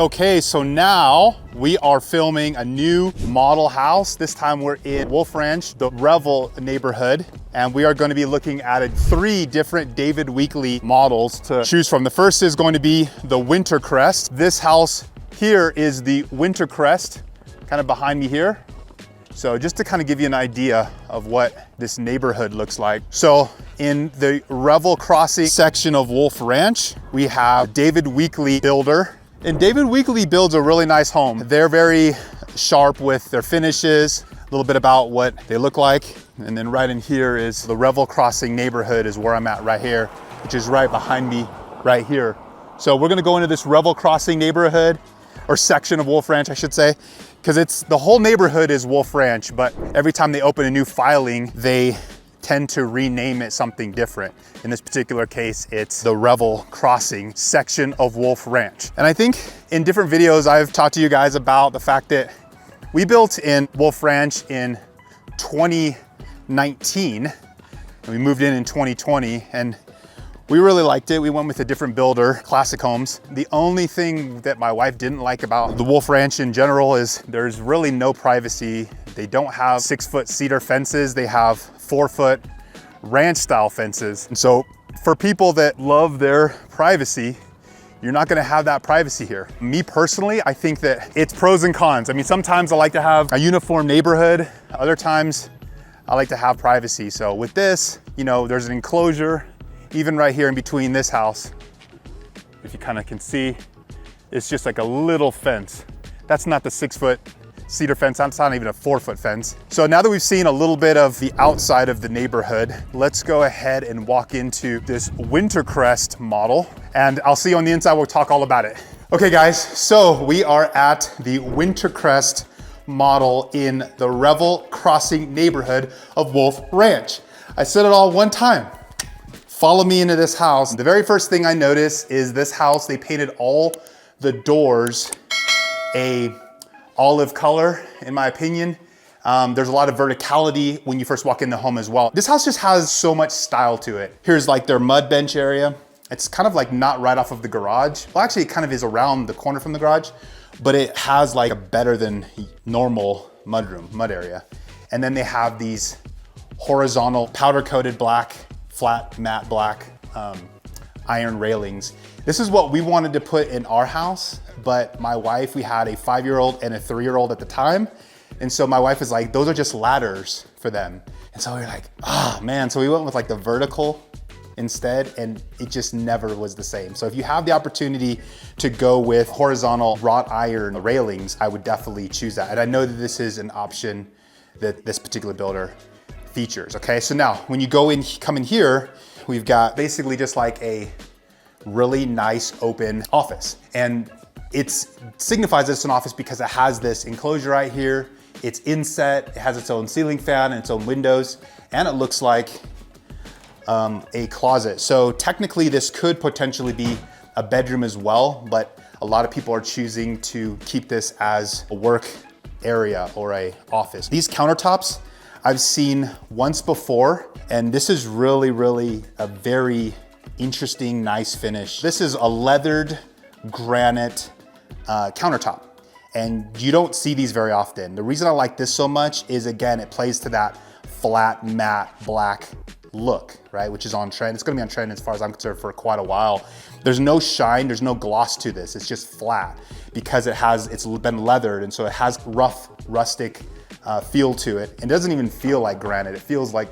Okay, so now we are filming a new model house. This time we're in Wolf Ranch, the Revel neighborhood, and we are going to be looking at 3 different David Weekley models to choose from. The first is going to be the Winter Crest. This house here is the Winter Crest, kind of behind me here. So just to kind of give you an idea of what this neighborhood looks like. So in the Revel Crossing section of Wolf Ranch, we have David Weekley builder. And David Weekley builds a really nice home. They're very sharp with their finishes, a little bit about what they look like. And then right in here is the Revel Crossing neighborhood is where I'm at right here, which is right behind me right here. So we're gonna go into this Revel Crossing neighborhood, or section of Wolf Ranch, I should say, because the whole neighborhood is Wolf Ranch, but every time they open a new filing, they tend to rename it something different. In this particular case, it's the Revel Crossing section of Wolf Ranch. And I think in different videos, I've talked to you guys about the fact that we built in Wolf Ranch in 2019, and we moved in 2020, and we really liked it. We went with a different builder, Classic Homes. The only thing that my wife didn't like about the Wolf Ranch in general is there's really no privacy. They don't have 6-foot cedar fences. They have 4-foot ranch style fences. And so for people that love their privacy, you're not gonna have that privacy here. Me personally, I think that it's pros and cons. I mean, sometimes I like to have a uniform neighborhood. Other times I like to have privacy. So with this, you know, there's an enclosure, even right here in between this house. If you kind of can see, it's just like a little fence. That's not the 6-foot cedar fence. That's not even a 4-foot fence. So now that we've seen a little bit of the outside of the neighborhood, let's go ahead and walk into this Winter Crest model, and I'll see you on the inside. We'll talk all about it. Okay guys, so we are at the Winter Crest model in the Revel Crossing neighborhood of Wolf Ranch. I said it all one time. Follow me into this house. The very first thing I notice is this house, they painted all the doors a olive color, in my opinion. There's a lot of verticality when you first walk in the home as well. This house just has so much style to it. Here's like their mud bench area. It's kind of like not right off of the garage. Well, actually it kind of is around the corner from the garage, but it has like a better than normal mud area. And then they have these horizontal powder coated black, flat matte black iron railings. This is what we wanted to put in our house, but my wife, we had a 5-year-old and a 3-year-old at the time. And so my wife was like, those are just ladders for them. And so we were like, oh man. So we went with like the vertical instead, and it just never was the same. So if you have the opportunity to go with horizontal wrought iron railings, I would definitely choose that. And I know that this is an option that this particular builder features. Okay, so now when you come in here, we've got basically just like a really nice open office. And it signifies it's an office because it has this enclosure right here. It's inset, it has its own ceiling fan and its own windows, and it looks like a closet. So technically this could potentially be a bedroom as well, but a lot of people are choosing to keep this as a work area or a office. These countertops I've seen once before, and this is really, really a very interesting, nice finish. This is a leathered granite countertop, and you don't see these very often. The reason I like this so much is, again, it plays to that flat, matte, black look, right? Which is on trend. It's gonna be on trend as far as I'm concerned for quite a while. There's no shine, there's no gloss to this. It's just flat because it's been leathered, and so it has rough, rustic feel to it. It doesn't even feel like granite. It feels like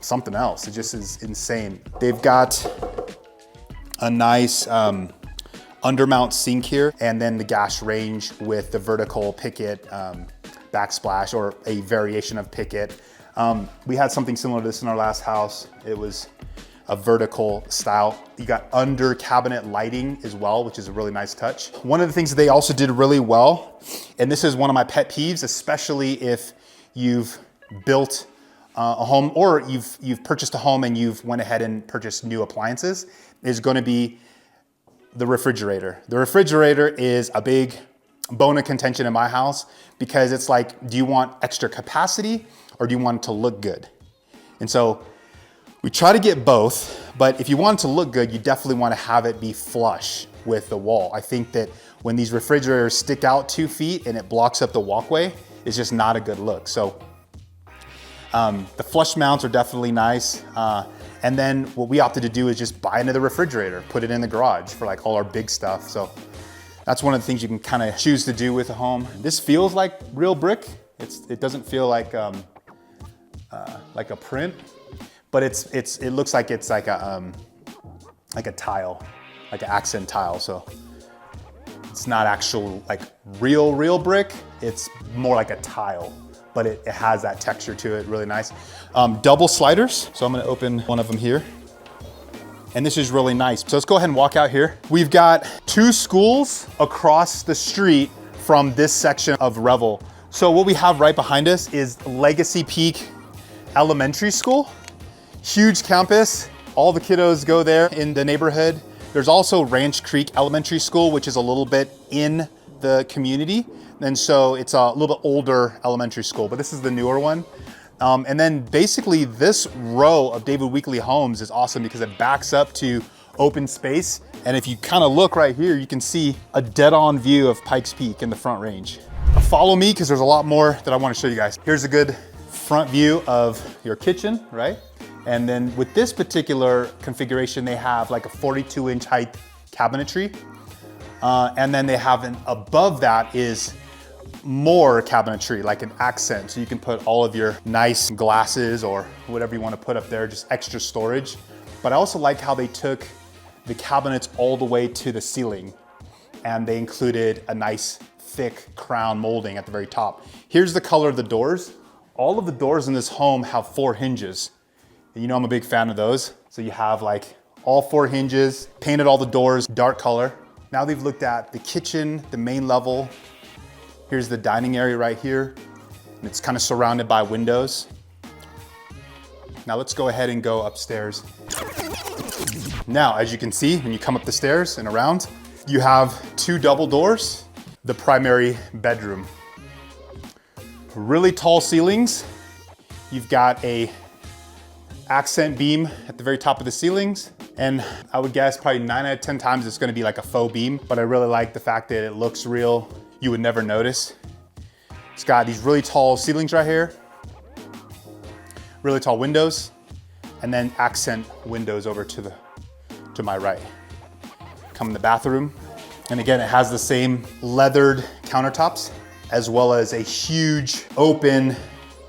something else. It just is insane. They've got a nice undermount sink here, and then the gas range with the vertical picket backsplash, or a variation of picket. We had something similar to this in our last house. It was a vertical style. You got under cabinet lighting as well, which is a really nice touch. One of the things that they also did really well, and this is one of my pet peeves, especially if you've built a home or you've purchased a home and you've went ahead and purchased new appliances, is going to be the refrigerator. The refrigerator is a big bone of contention in my house because it's like, do you want extra capacity or do you want it to look good? And so we try to get both, but if you want it to look good, you definitely want to have it be flush with the wall. I think that when these refrigerators stick out 2 feet and it blocks up the walkway, it's just not a good look. So the flush mounts are definitely nice. And then what we opted to do is just buy another refrigerator, put it in the garage for like all our big stuff. So that's one of the things you can kind of choose to do with a home. This feels like real brick. It doesn't feel like a print, but it looks like it's like a tile, like an accent tile. So it's not actual like real brick. It's more like a tile, but it has that texture to it, really nice. Double sliders. So I'm gonna open one of them here. And this is really nice. So let's go ahead and walk out here. We've got 2 schools across the street from this section of Revel. So what we have right behind us is Legacy Peak Elementary School. Huge campus. All the kiddos go there in the neighborhood. There's also Ranch Creek Elementary School, which is a little bit in the community. And so it's a little bit older elementary school, but this is the newer one. And then basically this row of David Weekley homes is awesome because it backs up to open space. And if you kind of look right here, you can see a dead-on view of Pikes Peak in the Front Range. Follow me because there's a lot more that I want to show you guys. Here's a good front view of your kitchen, right? And then with this particular configuration, they have like a 42-inch height cabinetry. And then they have above that is more cabinetry, like an accent. So you can put all of your nice glasses or whatever you want to put up there, just extra storage. But I also like how they took the cabinets all the way to the ceiling and they included a nice thick crown molding at the very top. Here's the color of the doors. All of the doors in this home have 4 hinges. You know I'm a big fan of those. So you have like all 4 hinges, painted all the doors dark color. Now they've looked at the kitchen, the main level. Here's the dining area right here. And it's kind of surrounded by windows. Now let's go ahead and go upstairs. Now, as you can see, when you come up the stairs and around, you have 2 double doors, the primary bedroom. Really tall ceilings. You've got a accent beam at the very top of the ceilings. And I would guess probably 9 out of 10 times it's gonna be like a faux beam, but I really like the fact that it looks real. You would never notice. It's got these really tall ceilings right here, really tall windows, and then accent windows over to my right. Come in the bathroom. And again, it has the same leathered countertops, as well as a huge open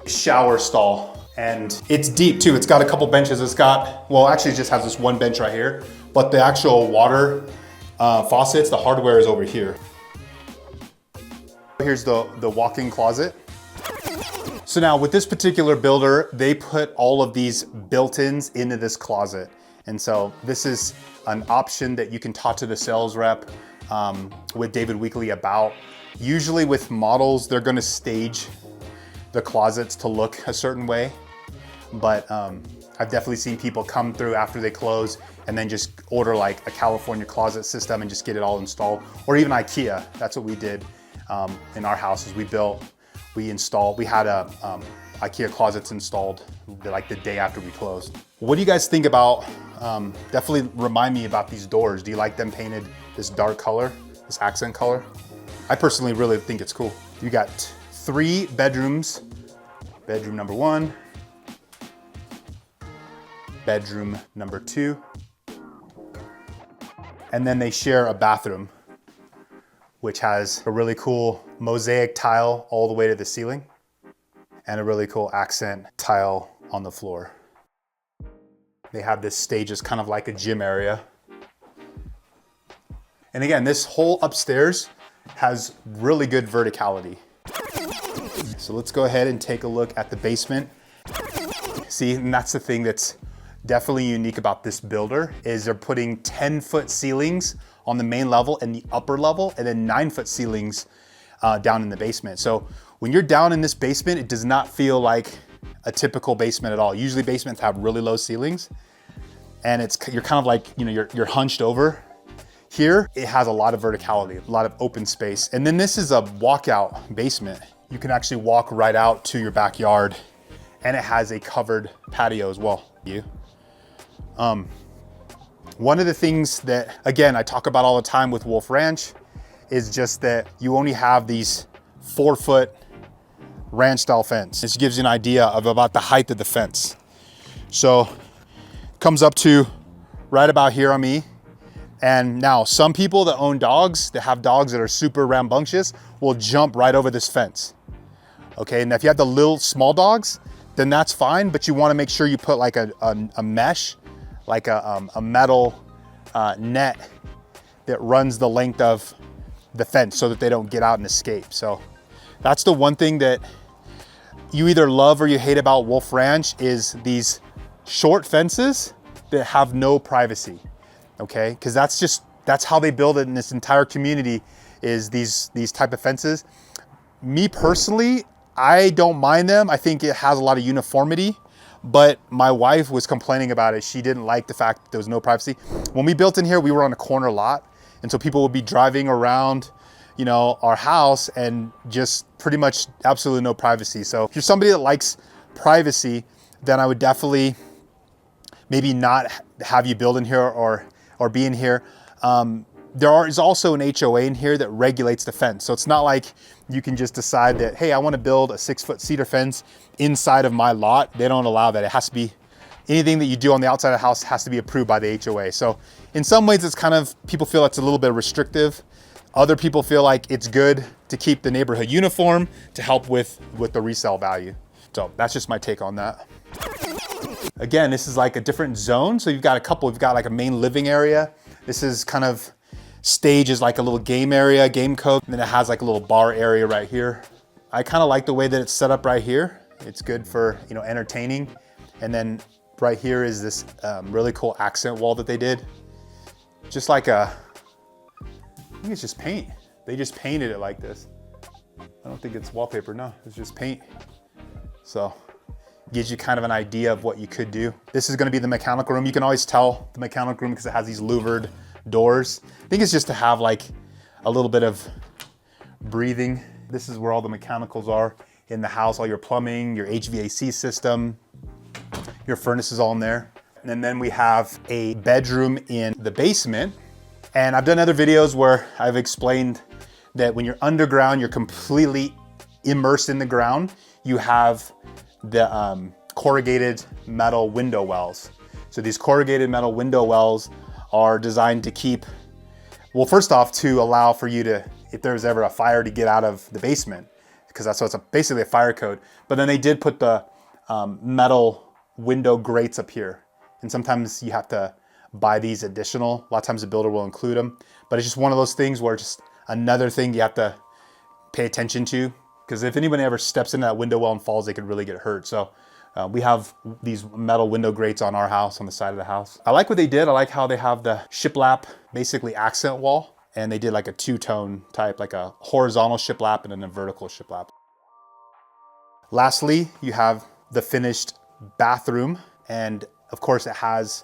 shower stall. And it's deep too. It's got a couple benches. It's got, well, actually it just has this one bench right here, but the actual water faucets, the hardware is over here. Here's the walk-in closet. So now with this particular builder, they put all of these built-ins into this closet. And so this is an option that you can talk to the sales rep with David Weekley about. Usually with models, they're gonna stage the closets to look a certain way. But I've definitely seen people come through after they close and then just order like a California closet system and just get it all installed. Or even IKEA, that's what we did in our house. Is we had IKEA closets installed like the day after we closed. What do you guys think about, definitely remind me about these doors. Do you like them painted this dark color, this accent color? I personally really think it's cool. You got 3 bedrooms. Bedroom number 1, bedroom number 2, and then they share a bathroom, which has a really cool mosaic tile all the way to the ceiling and a really cool accent tile on the floor. They have this stage as kind of like a gym area. And again, this whole upstairs has really good verticality. So let's go ahead and take a look at the basement. See, and that's the thing that's definitely unique about this builder is they're putting 10-foot ceilings on the main level and the upper level, and then 9-foot ceilings down in the basement. So when you're down in this basement, it does not feel like a typical basement at all. Usually basements have really low ceilings, and you're kind of like, you know, you're hunched over. Here, it has a lot of verticality, a lot of open space. And then this is a walkout basement. You can actually walk right out to your backyard, and it has a covered patio as well. One of the things that, again, I talk about all the time with Wolf Ranch is just that you only have these 4-foot ranch style fence. This gives you an idea of about the height of the fence. So comes up to right about here on me. And now some people that own dogs, that have dogs that are super rambunctious, will jump right over this fence. Okay, and if you have the little small dogs, then that's fine, but you wanna make sure you put like a mesh, like a metal net that runs the length of the fence so that they don't get out and escape. So that's the one thing that you either love or you hate about Wolf Ranch is these short fences that have no privacy. Okay, because that's how they build it in this entire community, is these type of fences. Me personally, I don't mind them. I think it has a lot of uniformity, but my wife was complaining about it. She didn't like the fact that there was no privacy. When we built in here, we were on a corner lot, and so people would be driving around, you know, our house and just pretty much absolutely no privacy. So if you're somebody that likes privacy, then I would definitely maybe not have you build in here or be in here. There is also an HOA in here that regulates the fence. So it's not like you can just decide that, hey, I want to build a 6-foot cedar fence inside of my lot. They don't allow that. It has to be, anything that you do on the outside of the house has to be approved by the HOA. So in some ways it's kind of, people feel it's a little bit restrictive. Other people feel like it's good to keep the neighborhood uniform to help with the resale value. So that's just my take on that. Again, this is like a different zone. So you've got like a main living area. This is kind of stage is like a little game area, game cove. And then it has like a little bar area right here. I kind of like the way that it's set up right here. It's good for, you know, entertaining. And then right here is this really cool accent wall that they did. Just like I think it's just paint. They just painted it like this. I don't think it's wallpaper, no, it's just paint. So gives you kind of an idea of what you could do. This is gonna be the mechanical room. You can always tell the mechanical room because it has these louvered doors. I think it's just to have like a little bit of breathing. This is where all the mechanicals are in the house, all your plumbing, your HVAC system, your furnace is all in there. And then we have a bedroom in the basement. And I've done other videos where I've explained that when you're underground, you're completely immersed in the ground. You have the corrugated metal window wells. So these corrugated metal window wells are designed to keep, well, first off, to allow for you to, if there's ever a fire, to get out of the basement, because that's what's basically a fire code. But then they did put the metal window grates up here. And sometimes you have to buy these additional. A lot of times the builder will include them, but it's just one of those things where just another thing you have to pay attention to, because if anybody ever steps into that window well and falls, they could really get hurt. So we have these metal window grates on our house, on the side of the house. I like what they did. I like how they have the shiplap, basically accent wall, and they did like a two-tone type, like a horizontal shiplap and then a vertical shiplap. Lastly, you have the finished bathroom, and of course it has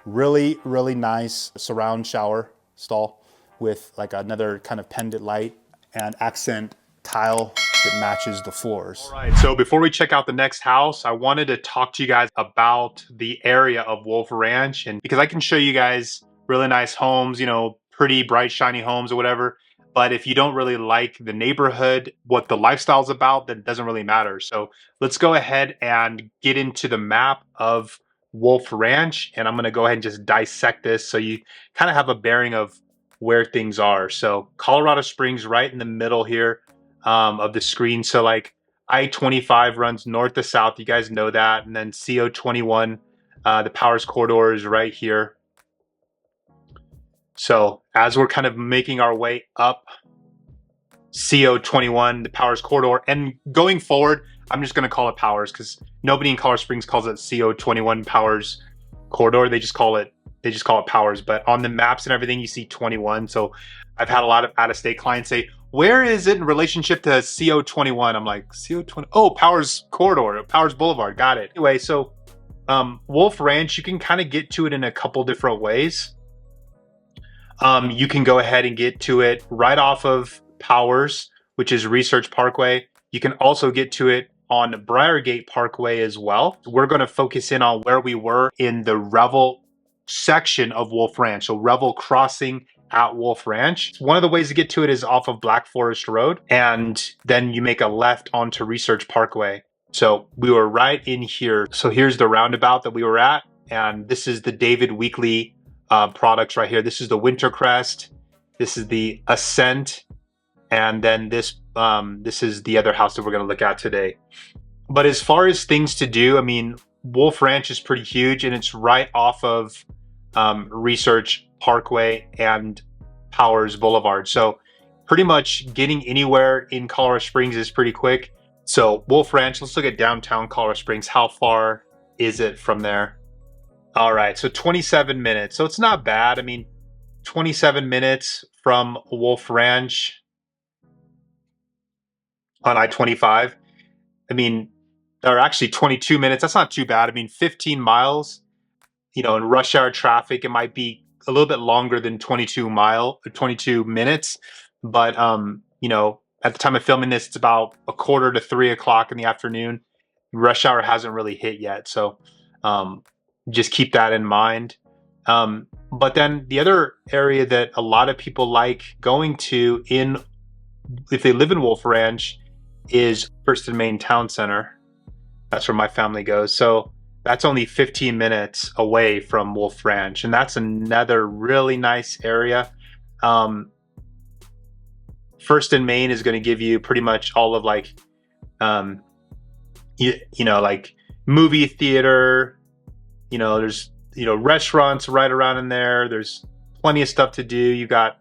really, really nice surround shower stall with like another kind of pendant light and accent tile that matches the floors. All right, so before we check out the next house, I wanted to talk to you guys about the area of Wolf Ranch, and because I can show you guys really nice homes, you know, pretty bright, shiny homes or whatever. But if you don't really like the neighborhood, what the lifestyle's about, then it doesn't really matter. So let's go ahead and get into the map of Wolf Ranch, and I'm gonna go ahead and just dissect this so you kind of have a bearing of where things are. So Colorado Springs right in the middle here of the screen. So like I-25 runs north to south, you guys know that, and then CO21, the Powers Corridor is right here. So as we're kind of making our way up CO21, the Powers Corridor, and going forward, I'm just gonna call it Powers because nobody in Colorado Springs calls it CO21 Powers Corridor. They just call it Powers. But on the maps and everything, you see 21. So I've had a lot of out-of-state clients say, where is it in relationship to CO21? I'm like, CO20, oh, Powers Corridor, Powers Boulevard, got it. Anyway, so Wolf Ranch, you can kind of get to it in a couple different ways. You can go ahead and get to it right off of Powers, which is Research Parkway. You can also get to it on Briargate Parkway as well. We're going to focus in on where we were in the Revel section of Wolf Ranch. So Revel Crossing at Wolf Ranch. One of the ways to get to it is off of Black Forest Road, and then you make a left onto Research Parkway. So we were right in here. So here's the roundabout that we were at, and this is the David Weekley products right here. This is the Wintercrest. This is the Ascent, and then this is the other house that we're going to look at today. But as far as things to do, I mean, Wolf Ranch is pretty huge, and it's right off of Research Parkway and Powers Boulevard. So pretty much getting anywhere in Colorado Springs is pretty quick. So Wolf Ranch, let's look at downtown Colorado Springs. How far is it from there? All right, so 27 minutes. So it's not bad. I mean, 27 minutes from Wolf Ranch on I-25. I mean, or actually 22 minutes. That's not too bad. I mean, 15 miles, you know, in rush hour traffic, it might be a little bit longer than 22 minutes. But, you know, at the time of filming this, it's about 2:45 to 3 o'clock in the afternoon. Rush hour hasn't really hit yet. So just keep that in mind. But then the other area that a lot of people like going to if they live in Wolf Ranch is First and Main Town Center. That's where my family goes. So that's only 15 minutes away from Wolf Ranch. And that's another really nice area. First and Main is going to give you pretty much all of like, you know, like movie theater, you know, there's, you know, restaurants right around in there. There's plenty of stuff to do. You got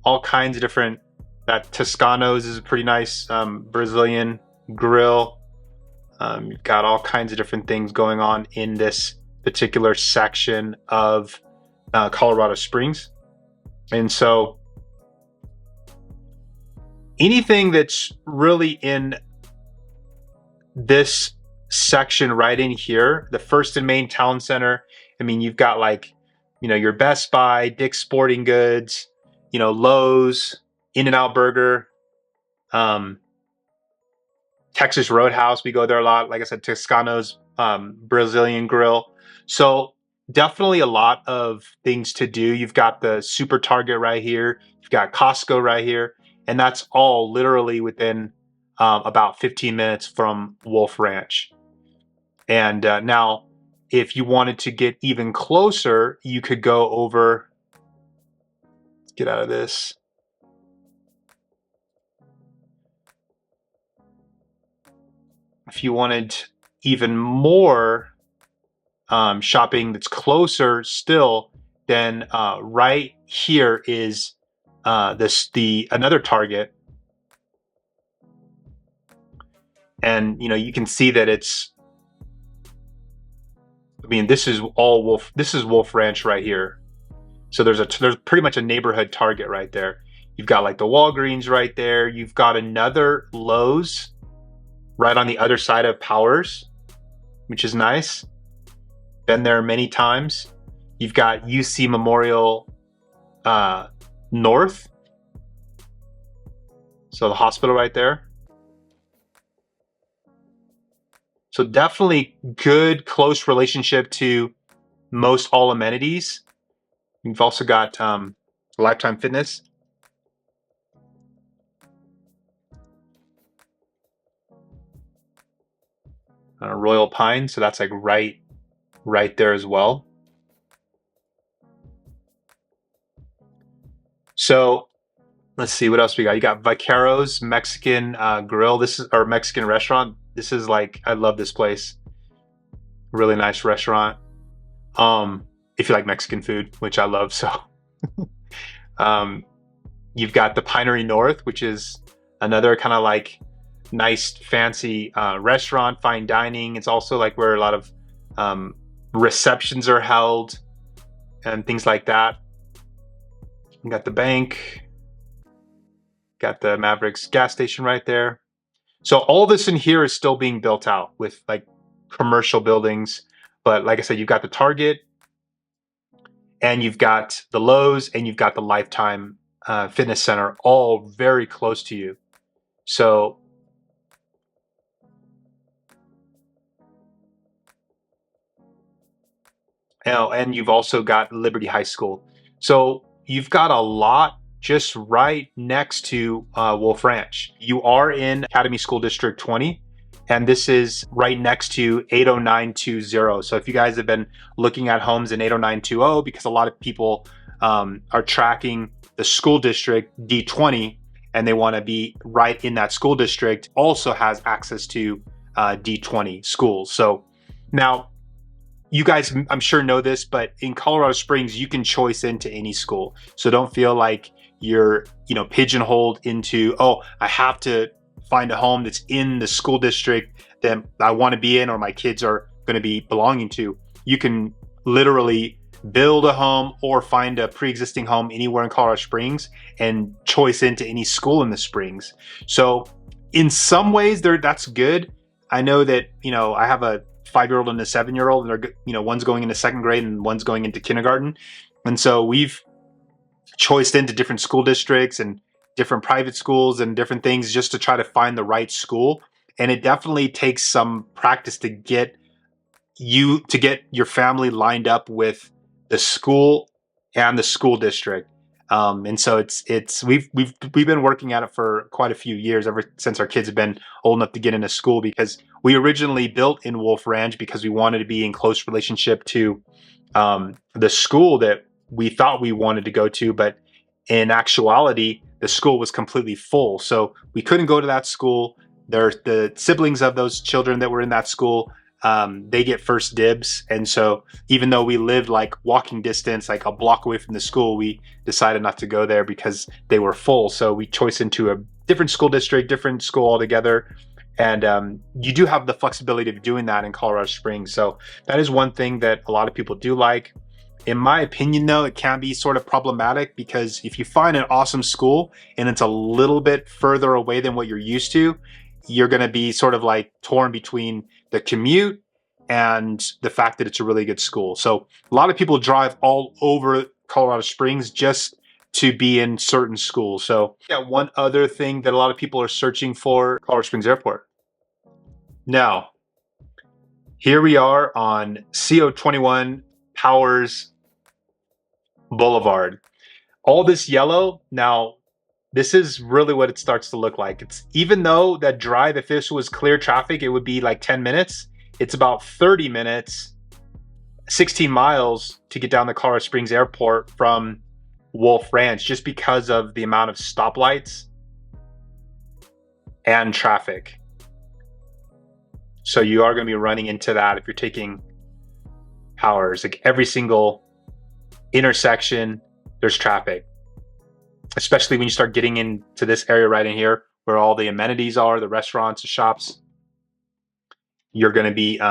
all kinds of different, that Toscano's is a pretty nice Brazilian grill. You've got all kinds of different things going on in this particular section of Colorado Springs. And so anything that's really in this section right in here, the First and Main Town Center, I mean, you've got like, you know, your Best Buy, Dick's Sporting Goods, you know, Lowe's, In-N-Out Burger, Texas Roadhouse, we go there a lot. Like I said, Toscano's Brazilian grill. So definitely a lot of things to do. You've got the Super Target right here. You've got Costco right here. And that's all literally within about 15 minutes from Wolf Ranch. And now, if you wanted to get even closer, you could go over, let's get out of this. If you wanted even more shopping that's closer still, then right here is another Target, and you know, you can see that it's, I mean, this is all Wolf. This is Wolf Ranch right here. So there's pretty much a neighborhood Target right there. You've got like the Walgreens right there. You've got another Lowe's right on the other side of Powers, which is nice. Been there many times. You've got UC Memorial North. So the hospital right there. So definitely good, close relationship to most all amenities. You've also got Lifetime Fitness. Royal Pine, so that's like right there as well. So let's see what else we got. You got Vaqueros Mexican Grill. This is our Mexican restaurant. This is like, I love this place. Really nice restaurant. If you like Mexican food, which I love, so. You've got the Pinery North, which is another kind of like nice fancy restaurant, fine dining. It's also like where a lot of receptions are held and things like that. You got the bank, got the Mavericks gas station right there. So all this in here is still being built out with like commercial buildings. But like I said, you've got the Target, and you've got the Lowe's, and you've got the Lifetime Fitness Center, all very close to you. So and you've also got Liberty High School. So you've got a lot just right next to Wolf Ranch. You are in Academy School District 20, and this is right next to 80920. So if you guys have been looking at homes in 80920, because a lot of people are tracking the school district D20, and they want to be right in that school district, also has access to D20 schools. So now, you guys, I'm sure know this, but in Colorado Springs, you can choice into any school. So don't feel like you're, pigeonholed into, oh, I have to find a home that's in the school district that I want to be in or my kids are going to be belonging to. You can literally build a home or find a pre-existing home anywhere in Colorado Springs and choice into any school in the Springs. So in some ways that's good. I know that, I have a 5-year-old and a 7-year-old, and they're, one's going into 2nd grade and one's going into kindergarten. And so we've choiced into different school districts and different private schools and different things just to try to find the right school. And it definitely takes some practice to get your family lined up with the school and the school district. And so we've been working at it for quite a few years, ever since our kids have been old enough to get into school, because we originally built in Wolf Ranch because we wanted to be in close relationship to the school that we thought we wanted to go to, but in actuality, the school was completely full. So we couldn't go to that school. The siblings of those children that were in that school, they get first dibs. And so even though we lived like walking distance, like a block away from the school, we decided not to go there because they were full. So we choiced into a different school district, different school altogether. And you do have the flexibility of doing that in Colorado Springs. So that is one thing that a lot of people do like. In my opinion, though, it can be sort of problematic, because if you find an awesome school and it's a little bit further away than what you're used to, you're going to be sort of like torn between the commute and the fact that it's a really good school. So a lot of people drive all over Colorado Springs just to be in certain schools. So yeah, one other thing that a lot of people are searching for, Colorado Springs Airport. Now, here we are on CO21 Powers Boulevard. All this yellow, now this is really what it starts to look like. It's, even though that drive, if this was clear traffic, it would be like 10 minutes. It's about 30 minutes, 16 miles to get down to Colorado Springs Airport from Wolf Ranch, just because of the amount of stoplights and traffic. So you are going to be running into that if you're taking Powers. Like every single intersection, there's traffic. Especially when you start getting into this area right in here where all the amenities are, the restaurants, the shops, you're going to be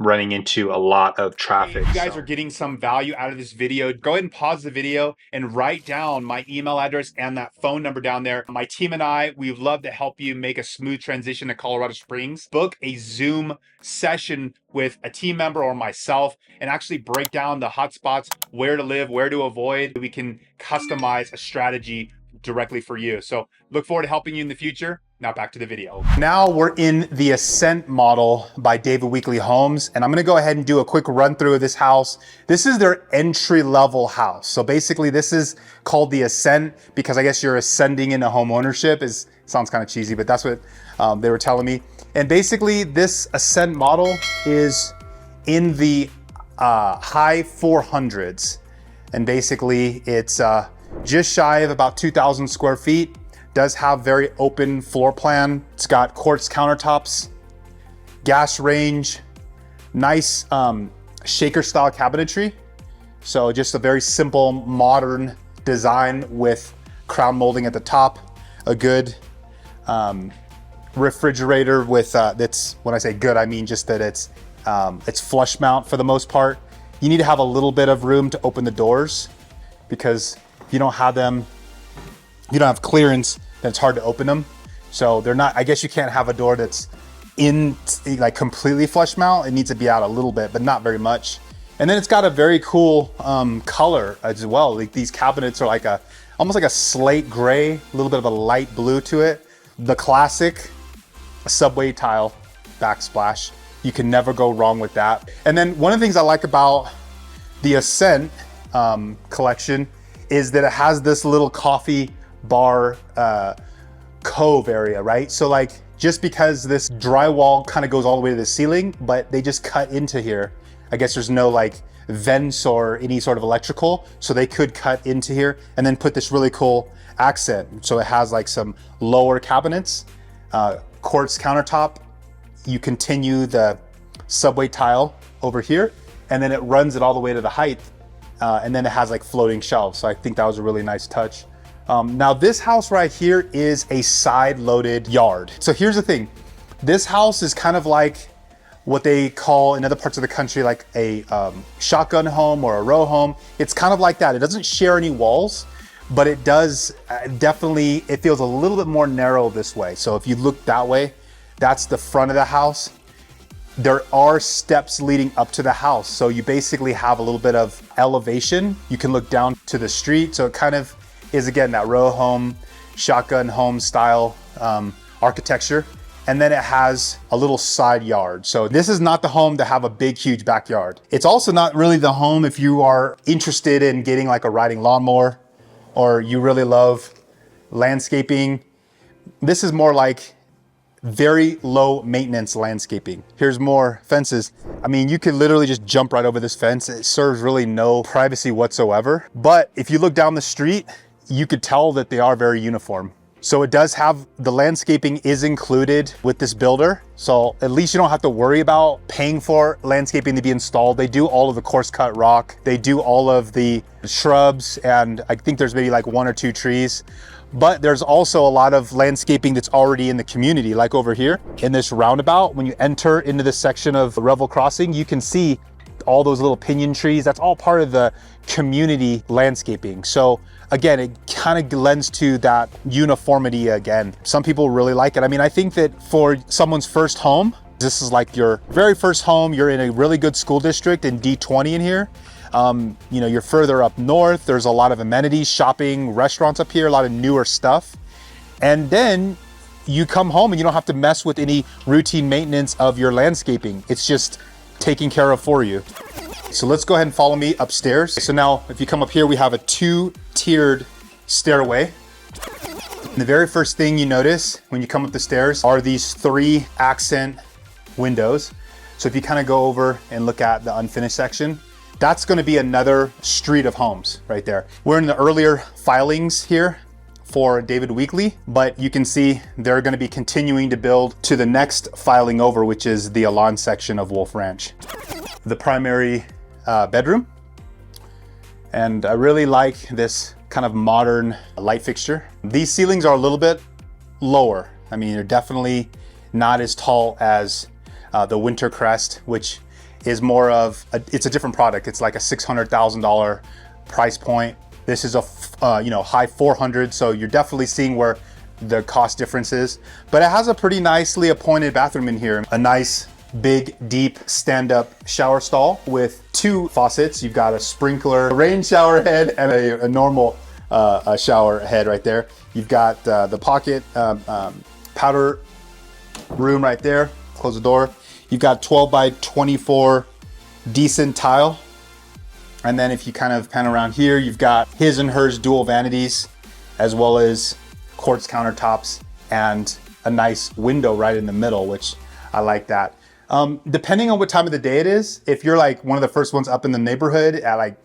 running into a lot of traffic. If you guys are getting some value out of this video, go ahead and pause the video and write down my email address and that phone number down there. My team and I, we'd love to help you make a smooth transition to Colorado Springs. Book a Zoom session with a team member or myself and actually break down the hotspots, where to live, where to avoid. We can customize a strategy directly for you. So look forward to helping you in the future. Now back to the video. Now we're in the Ascent model by David Weekley Homes, and I'm gonna go ahead and do a quick run through of this house. This is their entry level house. So basically this is called the Ascent because I guess you're ascending into home ownership. Sounds kind of cheesy, but that's what they were telling me. And basically this Ascent model is in the high 400s. And basically it's just shy of about 2,000 square feet. Does have very open floor plan. It's got quartz countertops, gas range, nice shaker style cabinetry. So just a very simple modern design with crown molding at the top. A good refrigerator with, that's, when I say good, I mean just that it's flush mount for the most part. You need to have a little bit of room to open the doors, because if you don't have them, you don't have clearance, then it's hard to open them. So they're not, I guess you can't have a door that's in like completely flush mount. It needs to be out a little bit, but not very much. And then it's got a very cool color as well. Like these cabinets are like almost like a slate gray, a little bit of a light blue to it. The classic subway tile backsplash. You can never go wrong with that. And then one of the things I like about the Ascent collection is that it has this little coffee bar cove area, right? So like, just because this drywall kind of goes all the way to the ceiling, but they just cut into here. I guess there's no like vents or any sort of electrical, so they could cut into here and then put this really cool accent. So it has like some lower cabinets, quartz countertop. You continue the subway tile over here, and then it runs it all the way to the height, and then it has like floating shelves. So I think that was a really nice touch. Now this house right here is a side loaded yard. So here's the thing. This house is kind of like what they call in other parts of the country, like a shotgun home or a row home. It's kind of like that. It doesn't share any walls, but it does definitely, it feels a little bit more narrow this way. So if you look that way, that's the front of the house. There are steps leading up to the house. So you basically have a little bit of elevation. You can look down to the street. So it kind of is, again, that row home, shotgun home style architecture. And then it has a little side yard. So this is not the home to have a big, huge backyard. It's also not really the home if you are interested in getting like a riding lawnmower, or you really love landscaping. This is more like very low maintenance landscaping. Here's more fences. I mean, you could literally just jump right over this fence. It serves really no privacy whatsoever. But if you look down the street, you could tell that they are very uniform. So it does have, the landscaping is included with this builder. So at least you don't have to worry about paying for landscaping to be installed. They do all of the coarse cut rock. They do all of the shrubs, and I think there's maybe like 1 or 2 trees. But there's also a lot of landscaping that's already in the community. Like over here in this roundabout, when you enter into this section of Revel Crossing, you can see all those little pinyon trees. That's all part of the community landscaping. So again, it kind of lends to that uniformity again. Some people really like it. I mean, I think that for someone's first home, this is like your very first home. You're in a really good school district in D20 in here. You know, you're further up north. There's a lot of amenities, shopping, restaurants up here, a lot of newer stuff. And then you come home and you don't have to mess with any routine maintenance of your landscaping. It's just taken care of for you. So let's go ahead and follow me upstairs. So now if you come up here, we have a 2-tiered stairway. And the very first thing you notice when you come up the stairs are these 3 accent windows. So if you kind of go over and look at the unfinished section, that's going to be another street of homes right there. We're in the earlier filings here for David Weekley, but you can see they're going to be continuing to build to the next filing over, which is the Alon section of Wolf Ranch. The primary bedroom. And I really like this kind of modern light fixture. These ceilings are a little bit lower. I mean, they're definitely not as tall as the Winter Crest, which is more of it's a different product. It's like a $600,000 price point. This is a high 400, so you're definitely seeing where the cost difference is. But it has a pretty nicely appointed bathroom in here. A nice big deep stand-up shower stall with 2 faucets. You've got a sprinkler, a rain shower head, and a normal shower head right there. You've got the pocket powder room right there. Close the door. You've got 12 by 24 decent tile. And then if you kind of pan around here, you've got his and hers dual vanities, as well as quartz countertops and a nice window right in the middle, which I like that. Depending on what time of the day it is, if you're like one of the first ones up in the neighborhood at like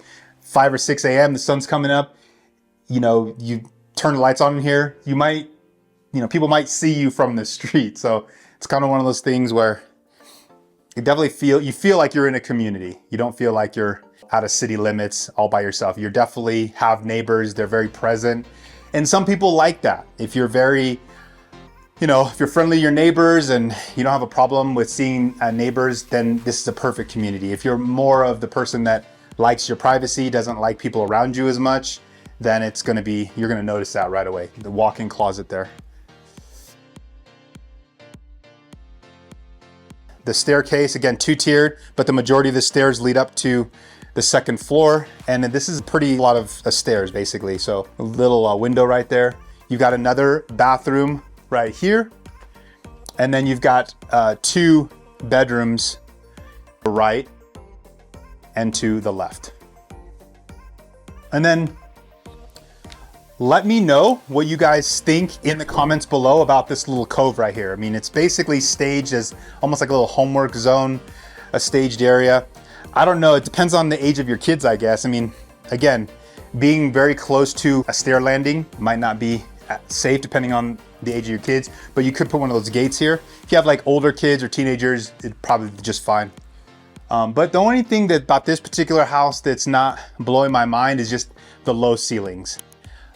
5 or 6 a.m., the sun's coming up, you know, you turn the lights on in here, you might, people might see you from the street. So it's kind of one of those things where you definitely feel like you're in a community. You don't feel like you're out of city limits all by yourself. You definitely have neighbors. They're very present. And some people like that. If you're very, if you're friendly to your neighbors and you don't have a problem with seeing neighbors, then this is a perfect community. If you're more of the person that likes your privacy, doesn't like people around you as much, then you're gonna notice that right away. The walk-in closet there. The staircase, again, 2-tiered, but the majority of the stairs lead up to the 2nd floor. And then this is a lot of stairs basically. So a little window right there. You've got another bathroom right here. And then you've got 2 bedrooms to the right and to the left. And then Let me know what you guys think in the comments below about this little cove right here. I mean, it's basically staged as almost like a little homework zone, a staged area. I don't know, it depends on the age of your kids, I guess. I mean, again, being very close to a stair landing might not be safe depending on the age of your kids, but you could put one of those gates here. If you have like older kids or teenagers, it'd probably be just fine. But the only thing about this particular house that's not blowing my mind is just the low ceilings.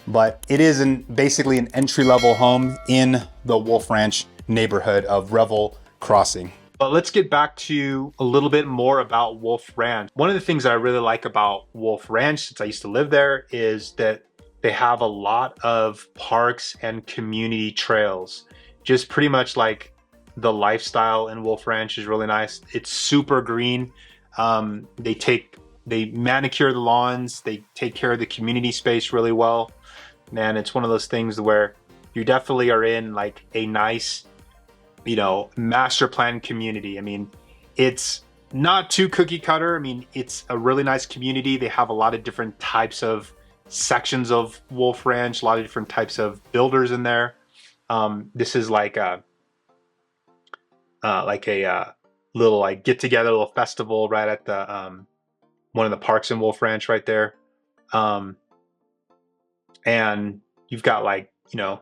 But it is basically an entry-level home in the Wolf Ranch neighborhood of Revel Crossing. But let's get back to a little bit more about Wolf Ranch. One of the things that I really like about Wolf Ranch, since I used to live there, is that they have a lot of parks and community trails. Just pretty much like the lifestyle in Wolf Ranch is really nice. It's super green. They manicure the lawns. They take care of the community space really well. Man, it's one of those things where you definitely are in like a nice, you know, master plan community. I mean, it's not too cookie cutter. I mean, it's a really nice community. They have a lot of different types of sections of Wolf Ranch, a lot of different types of builders in there. This is like a little like get together, little festival right at the one of the parks in Wolf Ranch right there. And you've got like, you know,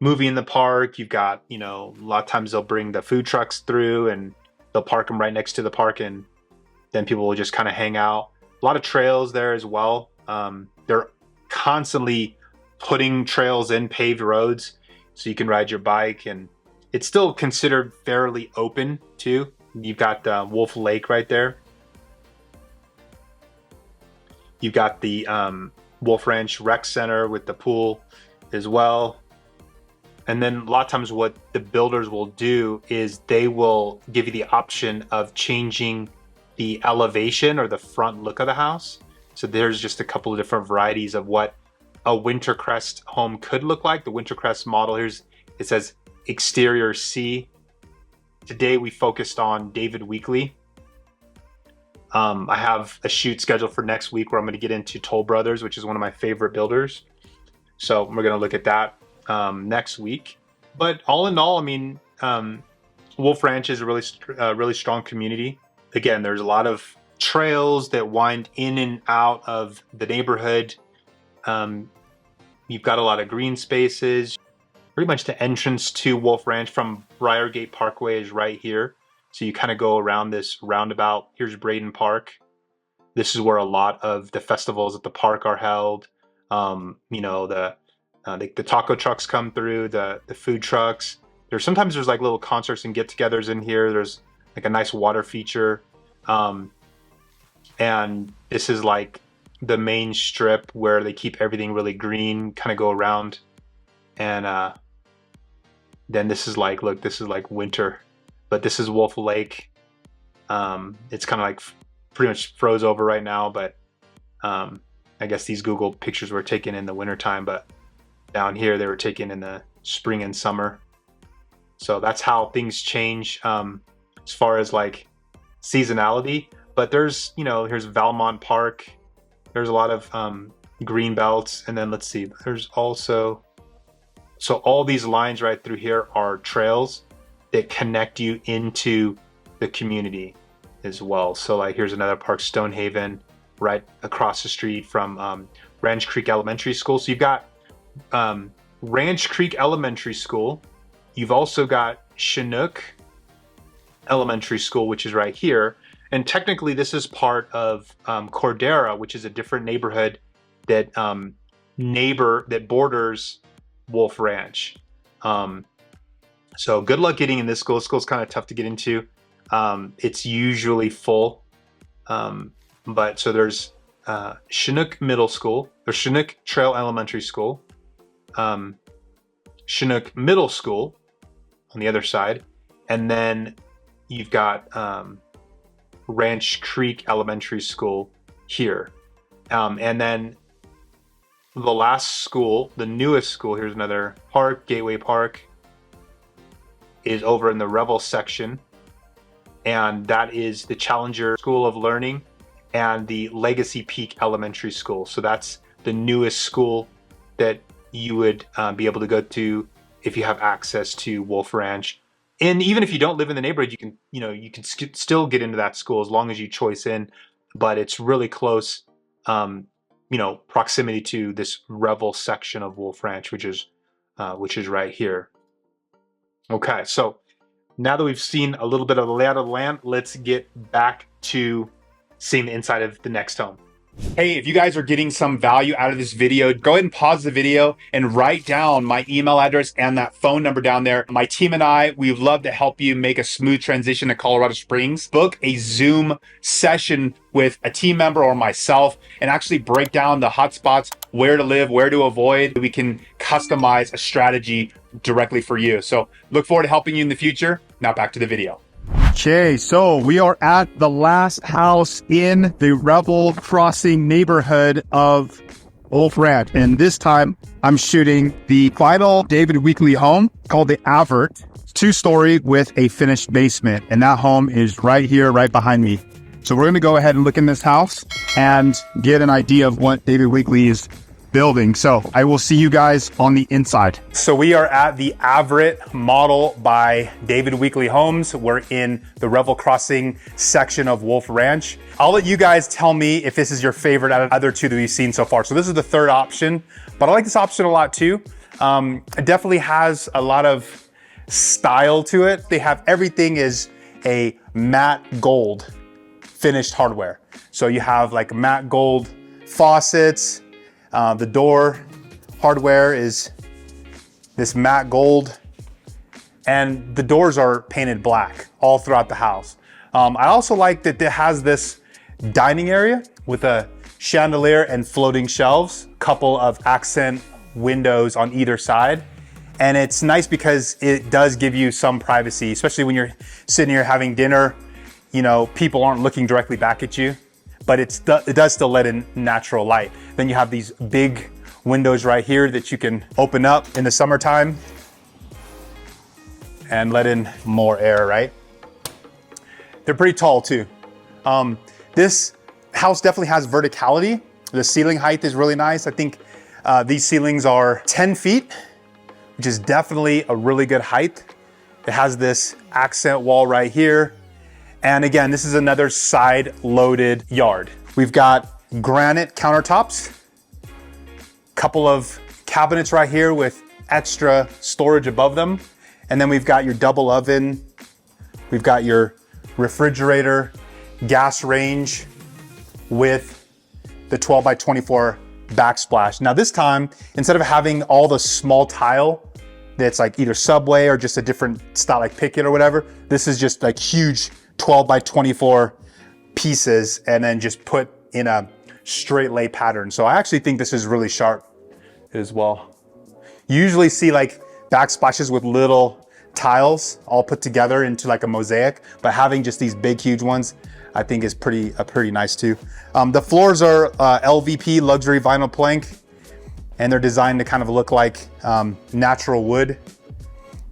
movie in the park. You've got, you know, a lot of times they'll bring the food trucks through and they'll park them right next to the park, and then people will just kind of hang out. A lot of trails there as well. They're constantly putting trails in paved roads so you can ride your bike, and it's still considered fairly open too. You've got Wolf Lake right there. You've got the Wolf Ranch Rec Center with the pool as well. And then a lot of times what the builders will do is they will give you the option of changing the elevation or the front look of the house. So there's just a couple of different varieties of what a Wintercrest home could look like. The Wintercrest model, it says exterior C. Today we focused on David Weekley. I have a shoot scheduled for next week where I'm going to get into Toll Brothers, which is one of my favorite builders. So we're going to look at that next week. But all in all, I mean, Wolf Ranch is a really strong community. Again, there's a lot of trails that wind in and out of the neighborhood. You've got a lot of green spaces. Pretty much the entrance to Wolf Ranch from Briargate Parkway is right here. So you kind of go around this roundabout. Here's Braden Park. This is where a lot of the festivals at the park are held. You know, the taco trucks come through, the food trucks. Sometimes there's like little concerts and get-togethers in here. There's like a nice water feature. And this is like the main strip where they keep everything really green, kind of go around. And then this is like, look, this is like winter. But this is Wolf Lake. It's kind of like pretty much froze over right now, but I guess these Google pictures were taken in the wintertime, but down here they were taken in the spring and summer. So that's how things change as far as like seasonality. But there's, you know, here's Valmont Park. There's a lot of green belts. And then let's see, there's also, so all these lines right through here are trails that connect you into the community as well. So like here's another park, Stonehaven, right across the street from Ranch Creek Elementary School. So you've got Ranch Creek Elementary School. You've also got Chinook Elementary School, which is right here. And technically this is part of Cordera, which is a different neighborhood that borders Wolf Ranch. So good luck getting in this school. This school's kind of tough to get into. It's usually full. But so there's Chinook Middle School, or Chinook Trail Elementary School, Chinook Middle School on the other side, and then you've got Ranch Creek Elementary School here. And then the last school, the newest school, here's another park, Gateway Park, is over in the Revel section, and that is the Challenger School of Learning and the Legacy Peak Elementary School. So that's the newest school that you would be able to go to if you have access to Wolf Ranch. And even if you don't live in the neighborhood, you can still get into that school as long as you choice in, but it's really close, proximity to this Revel section of Wolf Ranch, which is right here. Okay, so now that we've seen a little bit of the layout of the land, let's get back to seeing the inside of the next home. Hey, if you guys are getting some value out of this video, go ahead and pause the video and write down my email address and that phone number down there. My team and I, we would love to help you make a smooth transition to Colorado Springs. Book a Zoom session with a team member or myself and actually break down the hot spots, where to live, where to avoid. We can customize a strategy directly for you. So look forward to helping you in the future. Now back to the video. Okay, so we are at the last house in the Revel Crossing neighborhood of Wolf Ranch. And this time I'm shooting the final David Weekley home called the Ascent. It's 2-story with a finished basement. And that home is right here, right behind me. So we're going to go ahead and look in this house and get an idea of what David Weekley is building. So I will see you guys on the inside. So we are at the Ascent model by David Weekley Homes. We're in the Revel Crossing section of Wolf Ranch. I'll let you guys tell me if this is your favorite out of the other two that we've seen so far. So this is the third option, but I like this option a lot too. It definitely has a lot of style to it. They have everything is a matte gold finished hardware. So you have like matte gold faucets. The door hardware is this matte gold, and the doors are painted black all throughout the house. I also like that it has this dining area with a chandelier and floating shelves, couple of accent windows on either side. And it's nice because it does give you some privacy, especially when you're sitting here having dinner, people aren't looking directly back at you. But it does still let in natural light. Then you have these big windows right here that you can open up in the summertime and let in more air, right? They're pretty tall too. This house definitely has verticality. The ceiling height is really nice. I think these ceilings are 10 feet, which is definitely a really good height. It has this accent wall right here. And again, this is another side loaded yard. We've got granite countertops, couple of cabinets right here with extra storage above them. And then we've got your double oven. We've got your refrigerator, gas range with the 12 by 24 backsplash. Now this time, instead of having all the small tile that's like either Subway or just a different style like Picket or whatever, this is just like huge 12 by 24 pieces and then just put in a straight lay pattern. So I actually think this is really sharp as well. You usually see like backsplashes with little tiles all put together into like a mosaic, but having just these big, huge ones, I think is pretty nice too. The floors are LVP, luxury vinyl plank, and they're designed to kind of look like natural wood.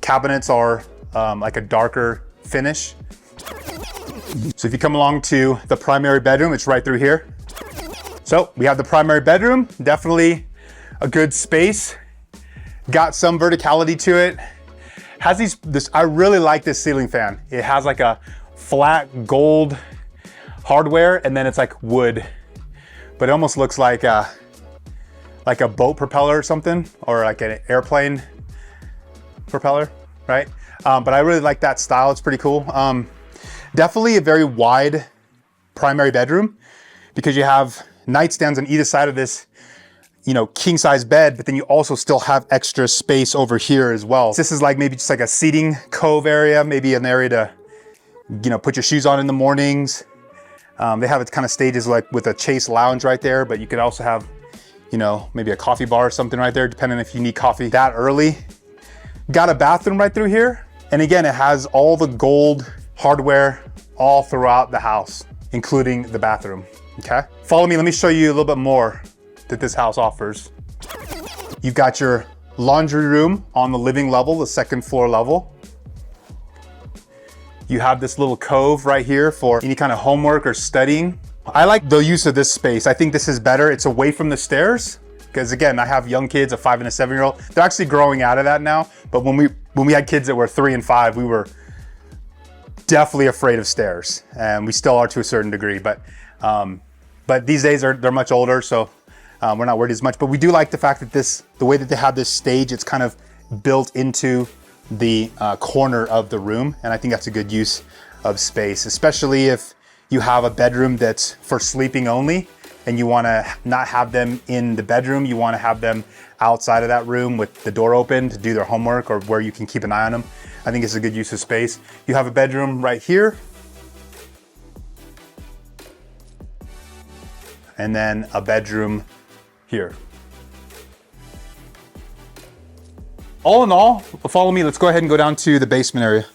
Cabinets are like a darker finish. So if you come along to the primary bedroom, it's right through here. So we have the primary bedroom, definitely a good space. Got some verticality to it. Has I really like this ceiling fan. It has like a flat gold hardware and then it's like wood, but it almost looks like a boat propeller or something, or like an airplane propeller, right? But I really like that style, it's pretty cool. Definitely a very wide primary bedroom because you have nightstands on either side of this, king size bed, but then you also still have extra space over here as well. This is like maybe just like a seating cove area, maybe an area to, put your shoes on in the mornings. They have it kind of stages like with a chase lounge right there, but you could also have, maybe a coffee bar or something right there, depending if you need coffee that early. Got a bathroom right through here. And again, it has all the gold hardware all throughout the house, including the bathroom, okay? Follow me, let me show you a little bit more that this house offers. You've got your laundry room on the living level, the second floor level. You have this little cove right here for any kind of homework or studying. I like the use of this space. I think this is better. It's away from the stairs. because again, I have young kids, a 5 and a 7-year-old. They're actually growing out of that now. But when we had kids that were 3 and 5, we were definitely afraid of stairs, and we still are to a certain degree. But these days they're much older, so we're not worried as much. But we do like the fact that the way that they have this stage, it's kind of built into the corner of the room, and I think that's a good use of space, especially if you have a bedroom that's for sleeping only and you want to not have them in the bedroom. You want to have them outside of that room with the door open to do their homework, or where you can keep an eye on them. I think it's a good use of space. You have a bedroom right here, and then a bedroom here. All in all, follow me, let's go ahead and go down to the basement area.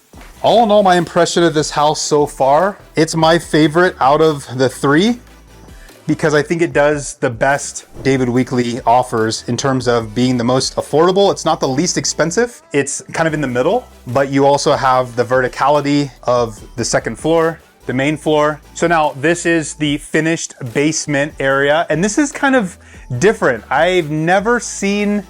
All in all, my impression of this house so far, it's my favorite out of the 3, because I think it does the best David Weekley offers in terms of being the most affordable. It's not the least expensive. It's kind of in the middle, but you also have the verticality of the second floor, the main floor. So now this is the finished basement area, and this is kind of different. I've never seen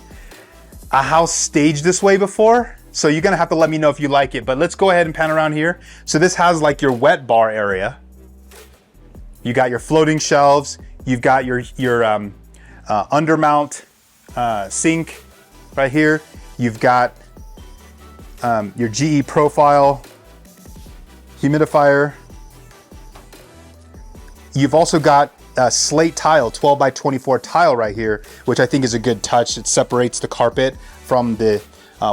a house staged this way before. So you're gonna have to let me know if you like it, but let's go ahead and pan around here. So this has like your wet bar area. You got your floating shelves. You've got your undermount sink right here. You've got your GE profile humidifier. You've also got a slate tile, 12 by 24 tile right here, which I think is a good touch. It separates the carpet from the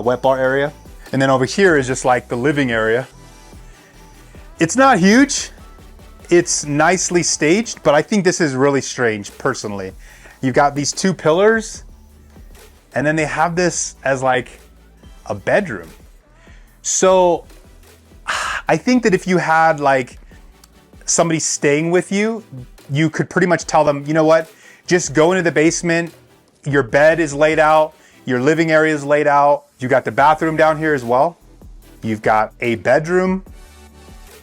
wet bar area. And then over here is just like the living area. It's not huge. It's nicely staged, but I think this is really strange personally. You've got these 2 pillars, and then they have this as like a bedroom. So I think that if you had like somebody staying with you, you could pretty much tell them, you know what, just go into the basement. Your bed is laid out. Your living area is laid out. You got the bathroom down here as well. You've got a bedroom,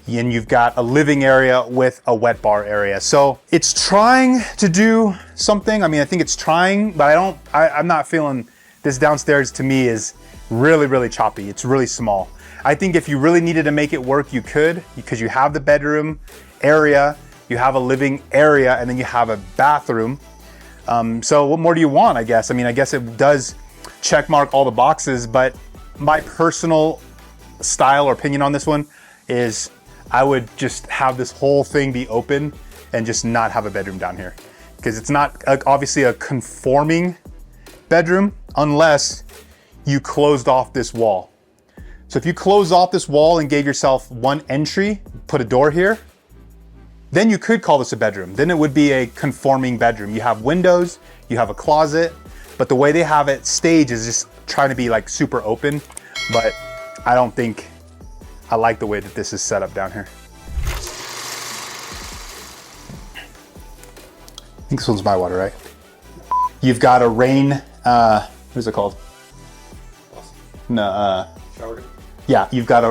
and you've got a living area with a wet bar area. So it's trying to do something. I mean, I think it's trying, but I'm not feeling this downstairs. To me is really, really choppy. It's really small. I think if you really needed to make it work, you could, because you have the bedroom area, you have a living area, and then you have a bathroom. So what more do you want, I guess? I mean, I guess it does check mark all the boxes, but my personal style or opinion on this one is I would just have this whole thing be open and just not have a bedroom down here, because it's not obviously a conforming bedroom unless you closed off this wall. So if you close off this wall and gave yourself one entry, put a door here, then you could call this a bedroom. Then it would be a conforming bedroom. You have windows, you have a closet, but the way they have it staged is just trying to be like super open. But I don't think I like the way that this is set up down here. I think this one's my water, right? You've got a rain, what is it called? No, shower. Yeah, you've got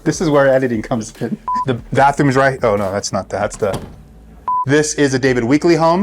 this is where editing comes in. The bathroom's right. Oh no, that's not that. This is a David Weekley home.